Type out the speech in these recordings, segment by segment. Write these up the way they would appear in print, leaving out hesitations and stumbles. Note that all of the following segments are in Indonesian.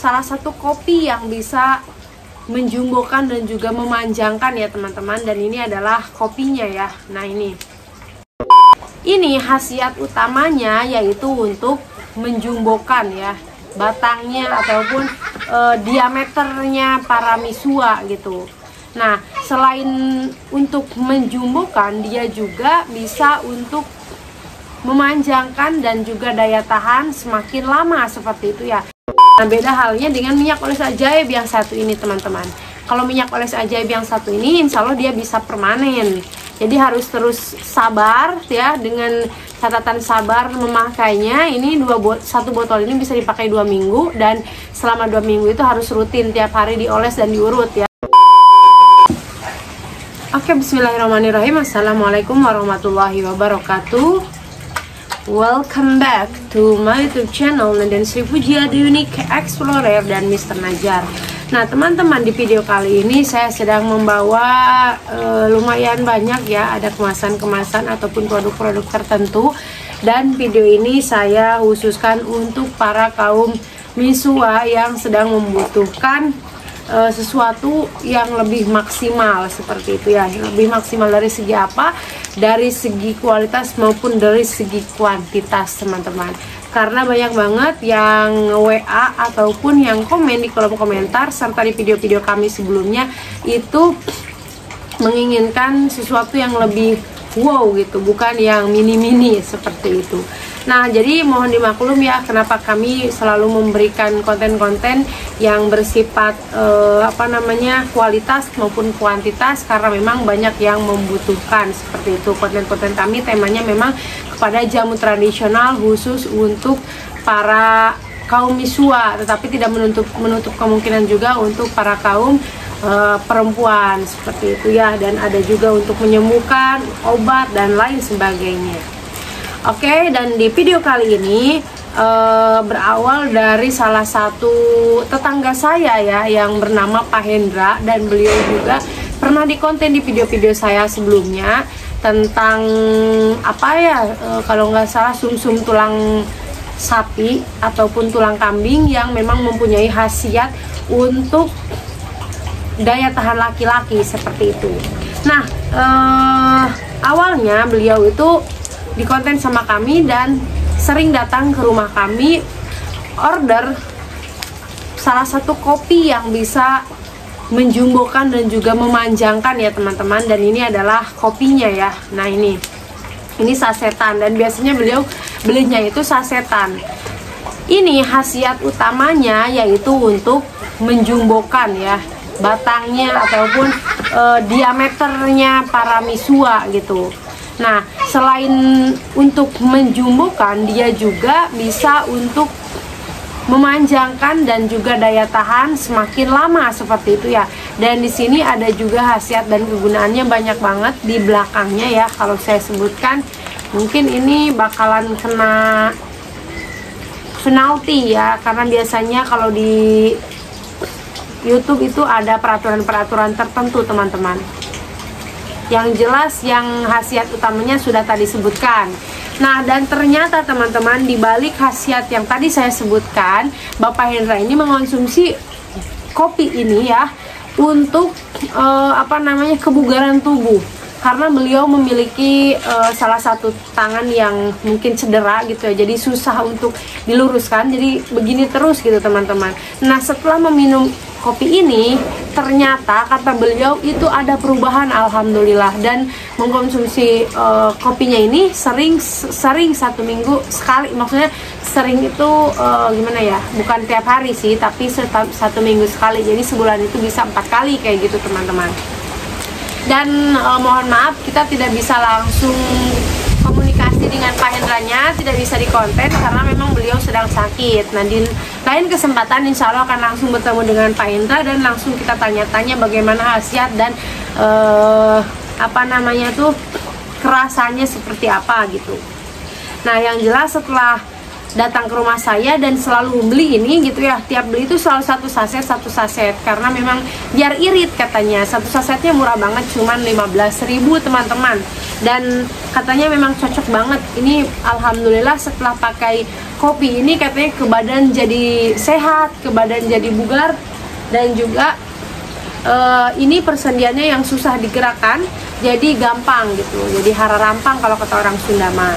salah satu kopi yang bisa menjumbokan dan juga memanjangkan ya teman-teman. Dan ini adalah kopinya ya. Nah ini khasiat utamanya yaitu untuk menjumbokan ya batangnya ataupun diameternya Paramecia gitu. Nah, selain untuk menjumbokan, dia juga bisa untuk memanjangkan dan juga daya tahan semakin lama seperti itu ya. Nah, beda halnya dengan minyak oles ajaib yang satu ini teman-teman. Kalau minyak oles ajaib yang satu ini insya Allah dia bisa permanen. Jadi harus terus sabar ya, dengan catatan sabar memakainya. Ini satu botol ini bisa dipakai 2 minggu, dan selama 2 minggu itu harus rutin tiap hari dioles dan diurut ya. Oke, bismillahirrahmanirrahim. Assalamualaikum warahmatullahi wabarakatuh. Welcome back to my YouTube channel Nenden Sri Pujia, The Unique Explorer dan Mr. Najar. Nah teman-teman, di video kali ini saya sedang membawa lumayan banyak ya, ada kemasan-kemasan ataupun produk-produk tertentu. Dan video ini saya khususkan untuk para kaum misua yang sedang membutuhkan sesuatu yang lebih maksimal seperti itu ya. Lebih maksimal dari segi apa? Dari segi kualitas maupun dari segi kuantitas teman-teman. Karena banyak banget yang WA ataupun yang komen di kolom komentar serta di video-video kami sebelumnya itu menginginkan sesuatu yang lebih wow gitu, bukan yang mini-mini seperti itu. Nah, jadi mohon dimaklum ya kenapa kami selalu memberikan konten-konten yang bersifat kualitas maupun kuantitas, karena memang banyak yang membutuhkan seperti itu. Konten-konten kami temanya memang kepada jamu tradisional khusus untuk para kaum misua, tetapi tidak menutup kemungkinan juga untuk para kaum perempuan seperti itu ya, dan ada juga untuk menyembuhkan, obat dan lain sebagainya. Oke, dan di video kali ini berawal dari salah satu tetangga saya ya, yang bernama Pak Hendra, dan beliau juga pernah di konten di video-video saya sebelumnya tentang kalau nggak salah sumsum tulang sapi ataupun tulang kambing yang memang mempunyai khasiat untuk daya tahan laki-laki seperti itu. Nah, awalnya beliau itu di konten sama kami dan sering datang ke rumah kami order salah satu kopi yang bisa menjumbokan dan juga memanjangkan ya teman-teman. Dan ini adalah kopinya ya. Nah ini sasetan, dan biasanya beliau belinya itu sasetan. Ini khasiat utamanya yaitu untuk menjumbokan ya batangnya ataupun diameternya Paramecia gitu. Nah, selain untuk menjumbokan, dia juga bisa untuk memanjangkan dan juga daya tahan semakin lama seperti itu ya. Dan di sini ada juga khasiat dan kegunaannya banyak banget di belakangnya ya. Kalau saya sebutkan, mungkin ini bakalan kena penalti ya, karena biasanya kalau di YouTube itu ada peraturan-peraturan tertentu teman-teman. Yang jelas yang khasiat utamanya sudah tadi sebutkan. Nah, dan ternyata teman-teman, di balik khasiat yang tadi saya sebutkan, Bapak Hendra ini mengonsumsi kopi ini ya untuk kebugaran tubuh. Karena beliau memiliki salah satu tangan yang mungkin cedera gitu ya, jadi susah untuk diluruskan, jadi begini terus gitu teman-teman. Nah, setelah meminum kopi ini, ternyata kata beliau itu ada perubahan, alhamdulillah. Dan mengkonsumsi kopinya ini sering 1 minggu sekali, maksudnya sering itu gimana ya, bukan tiap hari sih, tapi 1 minggu sekali. Jadi sebulan itu bisa 4 kali kayak gitu teman-teman. Dan mohon maaf, kita tidak bisa langsung komunikasi dengan Pak Hendranya, tidak bisa di konten karena memang beliau sedang sakit. Nah, di lain kesempatan insya Allah akan langsung bertemu dengan Pak Hendra dan langsung kita tanya-tanya bagaimana khasiat dan kerasanya seperti apa gitu. Nah, yang jelas setelah datang ke rumah saya dan selalu beli ini gitu ya. Tiap beli itu selalu satu saset karena memang biar irit katanya. Satu sasetnya murah banget, cuman 15.000 teman-teman. Dan katanya memang cocok banget. Ini alhamdulillah setelah pakai kopi ini katanya ke badan jadi sehat, ke badan jadi bugar, dan juga ini persendiannya yang susah digerakkan jadi gampang gitu. Jadi hara rampang kalau kata orang Sunda mah.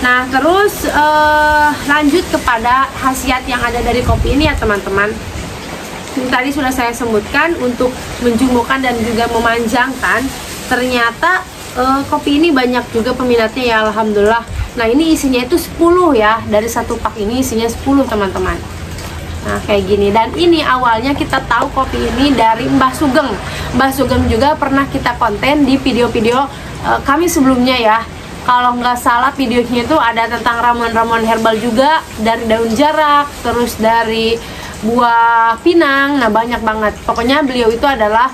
Nah terus lanjut kepada khasiat yang ada dari kopi ini ya teman-teman. Tadi sudah saya sebutkan untuk menjumbuhkan dan juga memanjangkan. Ternyata kopi ini banyak juga peminatnya ya, alhamdulillah. Nah ini isinya itu 10 ya, dari satu pak ini isinya 10 teman-teman. Nah kayak gini. Dan ini awalnya kita tahu kopi ini dari Mbah Sugeng. Mbah Sugeng juga pernah kita konten di video-video kami sebelumnya ya. Kalau nggak salah videonya itu ada tentang ramuan-ramuan herbal juga, dari daun jarak, terus dari buah pinang. Nah banyak banget. Pokoknya beliau itu adalah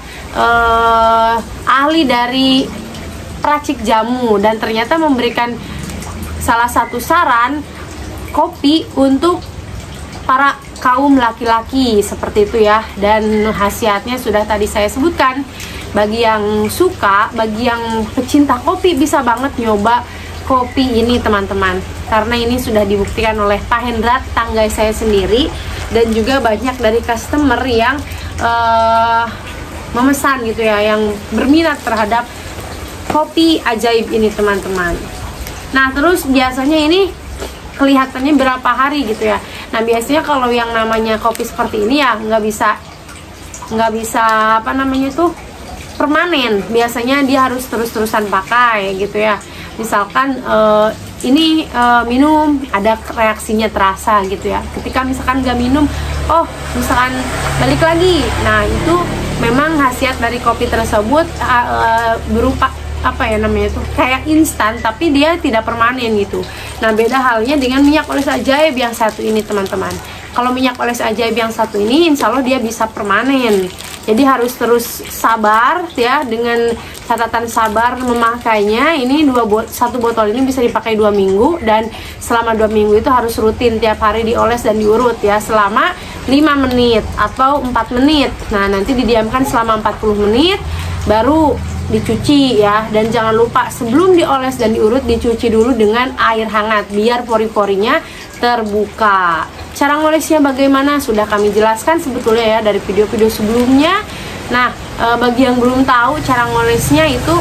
ahli dari peracik jamu, dan ternyata memberikan salah satu saran kopi untuk para kaum laki-laki seperti itu ya. Dan khasiatnya sudah tadi saya sebutkan. Bagi yang suka, bagi yang pecinta kopi bisa banget nyoba kopi ini teman-teman, karena ini sudah dibuktikan oleh Pak Hendra, tangga saya sendiri, dan juga banyak dari customer yang memesan gitu ya, yang berminat terhadap kopi ajaib ini teman-teman. Nah terus biasanya ini kelihatannya berapa hari gitu ya. Nah biasanya kalau yang namanya kopi seperti ini ya nggak bisa apa namanya tuh permanen. Biasanya dia harus terus-terusan pakai gitu ya. Misalkan ini minum ada reaksinya terasa gitu ya. Ketika misalkan nggak minum, oh misalkan balik lagi. Nah itu memang khasiat dari kopi tersebut berupa apa ya namanya itu, kayak instan tapi dia tidak permanen gitu. Nah beda halnya dengan minyak oles ajaib yang satu ini teman-teman. Kalau minyak oles ajaib yang satu ini insya Allah dia bisa permanen. Jadi harus terus sabar ya, dengan catatan sabar memakainya. Ini satu botol ini bisa dipakai 2 minggu, dan selama 2 minggu itu harus rutin tiap hari dioles dan diurut ya selama 5 menit atau 4 menit. Nah nanti didiamkan selama 40 menit baru dicuci ya. Dan jangan lupa sebelum dioles dan diurut dicuci dulu dengan air hangat biar pori-porinya terbuka. Cara ngolesnya bagaimana sudah kami jelaskan sebetulnya ya dari video-video sebelumnya. Nah bagi yang belum tahu, cara ngolesnya itu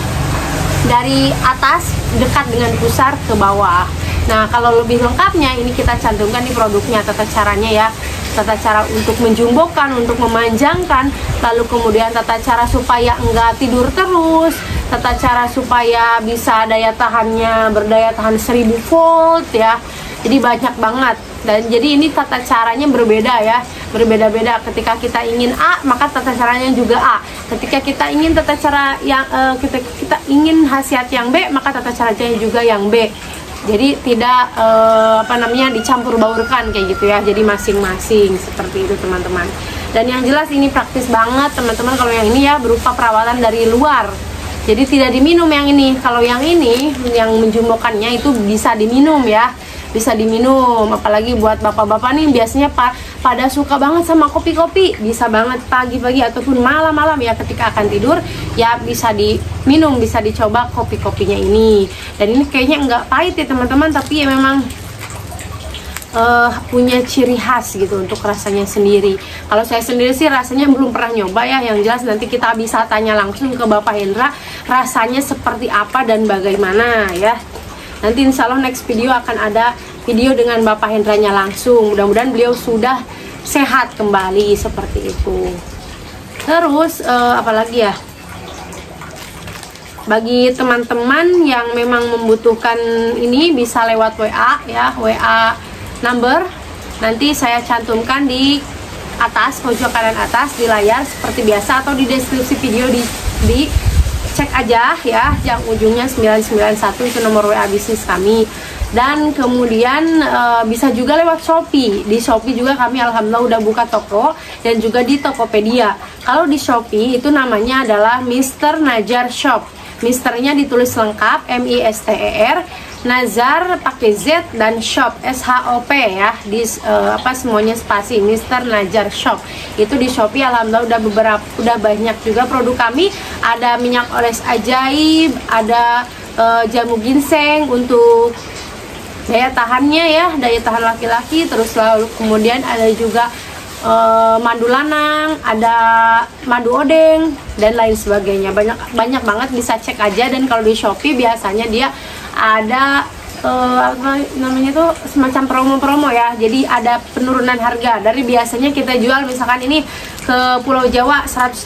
dari atas dekat dengan pusar ke bawah. Nah kalau lebih lengkapnya ini kita cantumkan di produknya tata caranya ya. Tata cara untuk menjumbokan, untuk memanjangkan, lalu kemudian tata cara supaya enggak tidur terus, tata cara supaya bisa daya tahannya berdaya tahan 1000 volt ya. Jadi banyak banget. Dan jadi ini tata caranya berbeda ya, berbeda-beda. Ketika kita ingin A, maka tata caranya juga A. Ketika kita ingin tata cara yang kita ingin khasiat yang B, maka tata caranya juga yang B. Jadi tidak dicampur baurkan kayak gitu ya. Jadi masing-masing seperti itu teman-teman. Dan yang jelas ini praktis banget teman-teman. Kalau yang ini ya berupa perawatan dari luar. Jadi tidak diminum yang ini. Kalau yang ini yang menjumbokannya itu bisa diminum ya. Bisa diminum, apalagi buat bapak-bapak nih biasanya pada suka banget sama kopi-kopi. Bisa banget pagi-pagi ataupun malam-malam ya, ketika akan tidur ya bisa diminum, bisa dicoba kopi-kopinya ini. Dan ini kayaknya nggak pahit ya teman-teman, tapi ya memang punya ciri khas gitu untuk rasanya sendiri. Kalau saya sendiri sih rasanya belum pernah nyoba ya. Yang jelas nanti kita bisa tanya langsung ke Bapak Hendra rasanya seperti apa dan bagaimana ya. Nanti insya Allah next video akan ada video dengan Bapak Hendranya langsung. Mudah-mudahan beliau sudah sehat kembali seperti itu. Terus apalagi ya, bagi teman-teman yang memang membutuhkan ini bisa lewat WA ya, WA number nanti saya cantumkan di atas pojok kanan atas di layar seperti biasa, atau di deskripsi video di cek aja ya, yang ujungnya 991 itu nomor WA bisnis kami. Dan kemudian bisa juga lewat Shopee. Di Shopee juga kami alhamdulillah udah buka toko, dan juga di Tokopedia. Kalau di Shopee itu namanya adalah Mr. Najar Shop. Misternya ditulis lengkap MISTER, Nazar pakai Z dan shop SHOP ya, di semuanya spasi, Mr. Nazar Shop. Itu di Shopee alhamdulillah udah banyak juga produk kami. Ada minyak oles ajaib, ada jamu ginseng untuk daya tahannya ya, daya tahan laki-laki. Terus lalu kemudian ada juga madu lanang, ada madu odeng dan lain sebagainya. Banyak banget, bisa cek aja. Dan kalau di Shopee biasanya dia ada apa namanya tuh, semacam promo-promo ya. Jadi ada penurunan harga dari biasanya kita jual misalkan ini ke Pulau Jawa 180.000.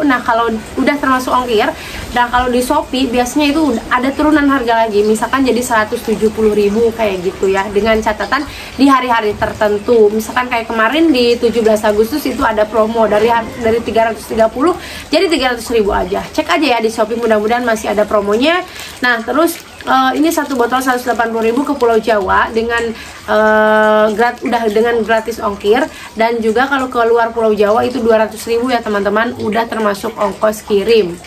Nah kalau udah termasuk ongkir, dan kalau di Shopee biasanya itu ada turunan harga lagi, misalkan jadi 170.000 kayak gitu ya, dengan catatan di hari-hari tertentu. Misalkan kayak kemarin di 17 Agustus itu ada promo dari 330 jadi 300.000 aja. Cek aja ya di Shopee, mudah-mudahan masih ada promonya. Nah terus ini satu botol 180.000 ke Pulau Jawa dengan dengan gratis ongkir. Dan juga kalau ke luar Pulau Jawa itu 200.000 ya teman-teman, udah termasuk ongkos kirim.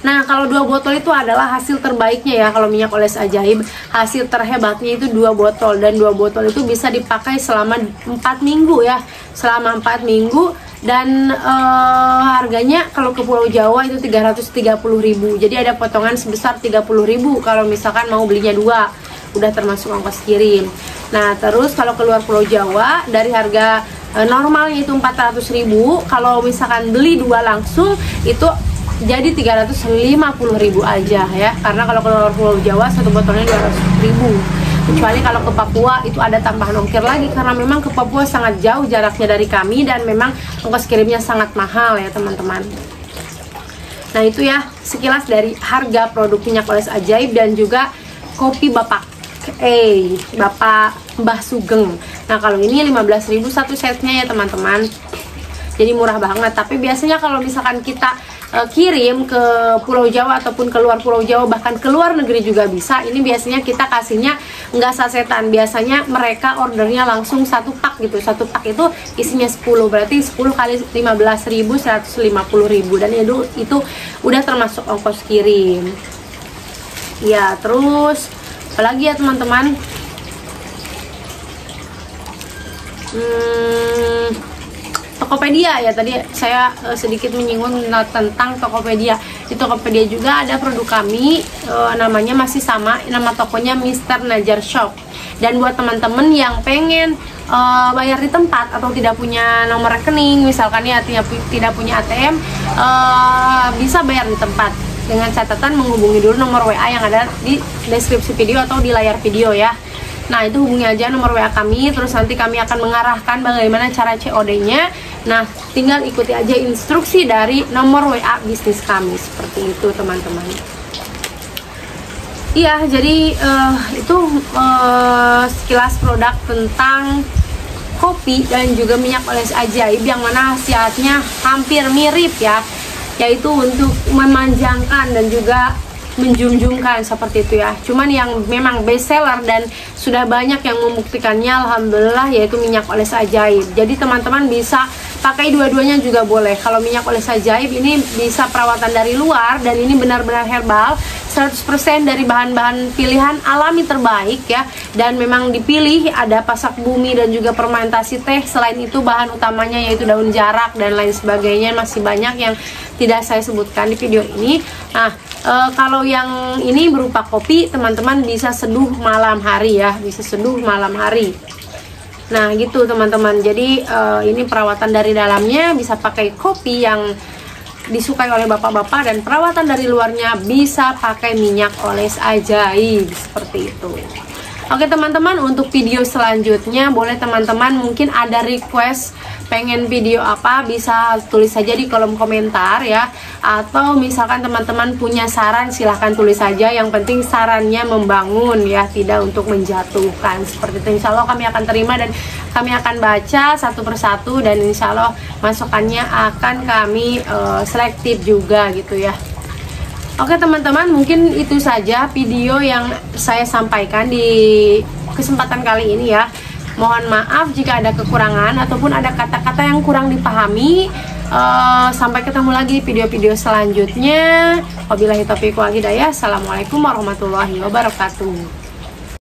Nah kalau 2 botol itu adalah hasil terbaiknya ya. Kalau minyak oles ajaib, hasil terhebatnya itu 2 botol. Dan 2 botol itu bisa dipakai selama 4 minggu ya, selama 4 minggu. Dan harganya kalau ke Pulau Jawa itu 330.000. Jadi ada potongan sebesar 30.000 kalau misalkan mau belinya 2, udah termasuk ongkos kirim. Nah terus kalau keluar Pulau Jawa dari harga normalnya itu 400.000, kalau misalkan beli 2 langsung itu jadi 350.000 aja ya. Karena kalau keluar Pulau Jawa satu botolnya 200.000. Kecuali kalau ke Papua itu ada tambahan ongkir lagi, karena memang ke Papua sangat jauh jaraknya dari kami dan memang ongkos kirimnya sangat mahal ya teman-teman. Nah itu ya sekilas dari harga produk minyak oles ajaib dan juga kopi Bapak Mbah Sugeng. Nah kalau ini 15.000 satu setnya ya teman-teman, jadi murah banget. Tapi biasanya kalau misalkan kita kirim ke Pulau Jawa ataupun keluar Pulau Jawa, bahkan ke luar negeri juga bisa, ini biasanya kita kasihnya nggak sasetan. Biasanya mereka ordernya langsung 1 pak gitu. 1 pak itu isinya 10, berarti 10 kali 15.000 150.000. Dan itu udah termasuk ongkos kirim ya. Terus apalagi ya teman-teman, Tokopedia ya, tadi saya sedikit menyinggung tentang Tokopedia. Di Tokopedia juga ada produk kami, namanya masih sama, nama tokonya Mr. Nazar Shop. Dan buat teman-teman yang pengen bayar di tempat atau tidak punya nomor rekening, misalkan ya tidak punya ATM, bisa bayar di tempat dengan catatan menghubungi dulu nomor WA yang ada di deskripsi video atau di layar video ya. Nah itu hubungi aja nomor WA kami, terus nanti kami akan mengarahkan bagaimana cara COD-nya. Nah tinggal ikuti aja instruksi dari nomor WA bisnis kami, seperti itu teman-teman. Iya, jadi itu sekilas produk tentang kopi dan juga minyak oles ajaib, yang mana khasiatnya hampir mirip ya, yaitu untuk memanjangkan dan juga menjunjungkan seperti itu ya. Cuman yang memang best seller dan sudah banyak yang membuktikannya alhamdulillah yaitu minyak oles ajaib. Jadi teman-teman bisa pakai dua-duanya juga boleh. Kalau minyak oles ajaib ini bisa perawatan dari luar dan ini benar-benar herbal, 100% dari bahan-bahan pilihan alami terbaik ya. Dan memang dipilih ada pasak bumi dan juga fermentasi teh. Selain itu bahan utamanya yaitu daun jarak dan lain sebagainya, masih banyak yang tidak saya sebutkan di video ini. Nah kalau yang ini berupa kopi, teman-teman bisa seduh malam hari ya, bisa seduh malam hari. Nah gitu teman-teman. Jadi ini perawatan dari dalamnya bisa pakai kopi yang disukai oleh bapak-bapak, dan perawatan dari luarnya bisa pakai minyak oles ajaib, seperti itu. Oke teman-teman, untuk video selanjutnya boleh teman-teman mungkin ada request pengen video apa, bisa tulis saja di kolom komentar ya. Atau misalkan teman-teman punya saran, silahkan tulis saja. Yang penting sarannya membangun ya, tidak untuk menjatuhkan, seperti itu. Insya Allah kami akan terima dan kami akan baca satu persatu, dan insya Allah masukannya akan kami selektif juga gitu ya. Oke teman-teman, mungkin itu saja video yang saya sampaikan di kesempatan kali ini ya. Mohon maaf jika ada kekurangan ataupun ada kata-kata yang kurang dipahami Sampai ketemu lagi di video-video selanjutnya. Wabillahi taufiq wal hidayah. Assalamualaikum warahmatullahi wabarakatuh.